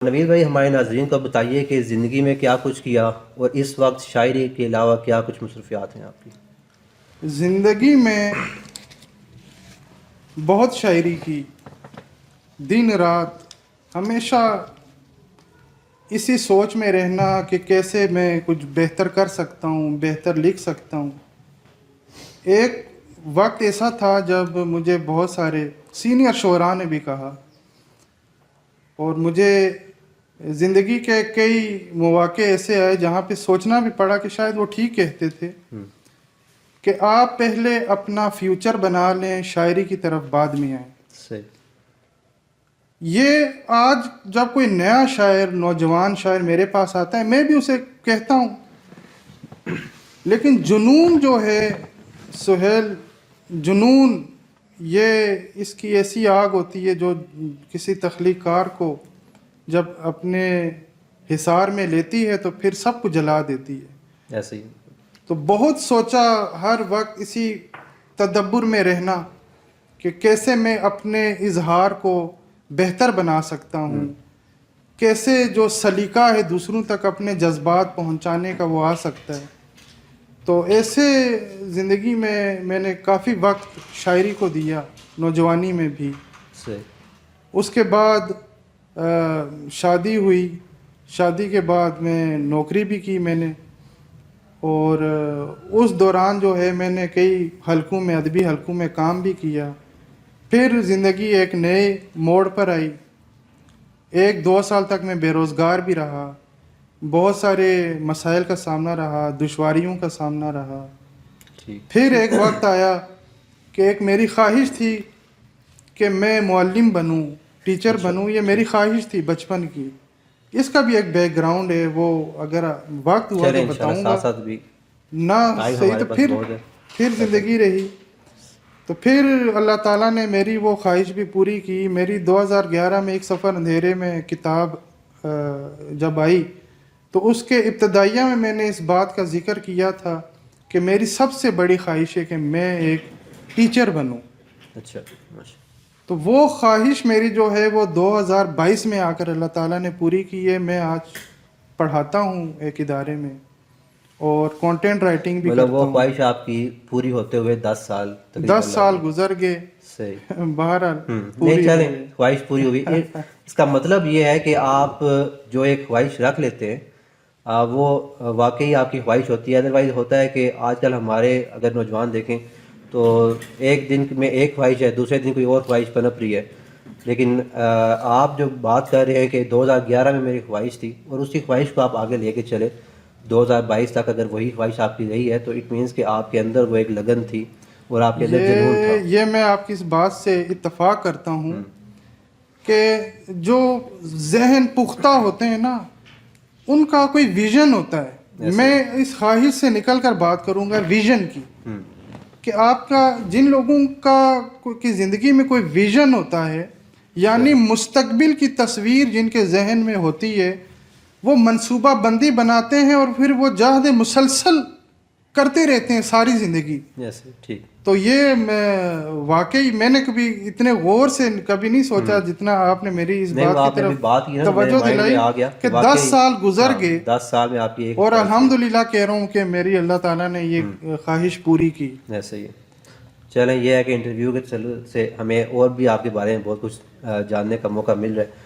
نوید بھائی، ہمارے ناظرین کو بتائیے کہ زندگی میں کیا کچھ کیا اور اس وقت شاعری کے علاوہ کیا کچھ مصروفیات ہیں آپ کی؟ زندگی میں بہت شاعری کی، دن رات ہمیشہ اسی سوچ میں رہنا کہ کیسے میں کچھ بہتر کر سکتا ہوں، بہتر لکھ سکتا ہوں۔ ایک وقت ایسا تھا جب مجھے بہت سارے سینئر شعراء نے بھی کہا، اور مجھے زندگی کے کئی مواقع ایسے آئے جہاں پہ سوچنا بھی پڑا کہ شاید وہ ٹھیک کہتے تھے کہ آپ پہلے اپنا فیوچر بنا لیں، شاعری کی طرف بعد میں آئیں۔ صحیح۔ یہ آج جب کوئی نیا شاعر، نوجوان شاعر میرے پاس آتا ہے، میں بھی اسے کہتا ہوں، لیکن جنون جو ہے سہیل، جنون یہ اس کی ایسی آگ ہوتی ہے جو کسی تخلیق کار کو جب اپنے حصار میں لیتی ہے تو پھر سب کو جلا دیتی ہے۔ ایسے ہی۔ تو بہت سوچا، ہر وقت اسی تدبر میں رہنا کہ کیسے میں اپنے اظہار کو بہتر بنا سکتا ہوں، کیسے جو سلیقہ ہے دوسروں تک اپنے جذبات پہنچانے کا وہ آ سکتا ہے۔ تو ایسے زندگی میں نے کافی وقت شاعری کو دیا، نوجوانی میں بھی۔ صحیح۔ اس کے بعد شادی ہوئی، شادی کے بعد میں نوکری بھی کی میں نے، اور اس دوران جو ہے میں نے کئی حلقوں میں، ادبی حلقوں میں کام بھی کیا۔ پھر زندگی ایک نئے موڑ پر آئی، 1-2 سال تک میں بے روزگار بھی رہا، بہت سارے مسائل کا سامنا رہا، دشواریوں کا سامنا رہا۔ پھر ایک وقت آیا کہ ایک میری خواہش تھی کہ میں معلم بنوں، ٹیچر بنوں، یہ میری خواہش تھی بچپن کی۔ اس کا بھی ایک بیک گراؤنڈ ہے، وہ اگر وقت ہوا تو بتاؤں گا۔ ساتھ بھی نہ صحیح، تو پھر زندگی رہی۔ تو پھر اللہ تعالیٰ نے میری وہ خواہش بھی پوری کی۔ میری 2011 میں ایک سفر اندھیرے میں کتاب جب آئی تو اس کے ابتدائیہ میں نے اس بات کا ذکر کیا تھا کہ میری سب سے بڑی خواہش ہے کہ میں ایک ٹیچر بنوں۔ اچھا۔ تو وہ خواہش میری جو ہے وہ 2022 میں آ کر اللہ تعالیٰ نے پوری کی ہے۔ میں آج پڑھاتا ہوں ایک ادارے میں اور کانٹینٹ رائٹنگ بھی کرتا ہوں۔ وہ خواہش آپ کی پوری ہوتے ہوئے 10 سال 10 سال گزر گئے۔ صحیح۔ بہرحال نہیں چلیں، خواہش پوری ہوئی۔ اس کا مطلب یہ ہے کہ آپ جو ایک خواہش رکھ لیتے ہیں وہ واقعی آپ کی خواہش ہوتی ہے۔ ادروائز ہوتا ہے کہ آج کل ہمارے اگر نوجوان دیکھیں تو ایک دن میں ایک خواہش ہے، دوسرے دن کوئی اور خواہش پنپ رہی ہے، لیکن آپ جو بات کر رہے ہیں کہ 2011 میں میری خواہش تھی اور اسی خواہش کو آپ آگے لے کے چلے 2022 تک، اگر وہی خواہش آپ کی رہی ہے تو اٹ مینس کہ آپ کے اندر وہ ایک لگن تھی اور آپ کے اندر جنون تھا۔ یہ میں آپ کی اس بات سے اتفاق کرتا ہوں کہ جو ذہن پختہ ہوتے ہیں نا، ان کا کوئی ویژن ہوتا ہے۔ میں اس خواہش سے نکل کر بات کروں گا ویژن کی، کہ آپ کا جن لوگوں کی زندگی میں کوئی ویژن ہوتا ہے، یعنی مستقبل کی تصویر جن کے ذہن میں ہوتی ہے، وہ منصوبہ بندی بناتے ہیں اور پھر وہ جہد مسلسل کرتے رہتے ہیں ساری زندگی۔ ٹھیک۔ تو یہ واقعی میں نے کبھی اتنے غور سے کبھی نہیں سوچا جتنا آپ نے میری اس بات کی طرف توجہ دلائی کہ 10 سال گزر گئے، 10 سال میں آپ کی اور الحمدللہ کہہ رہا ہوں کہ میری اللہ تعالیٰ نے یہ خواہش پوری کی۔ ایسے ہی۔ چلیں، یہ ہے کہ انٹرویو کے سے ہمیں اور بھی آپ کے بارے میں بہت کچھ جاننے کا موقع مل رہا ہے۔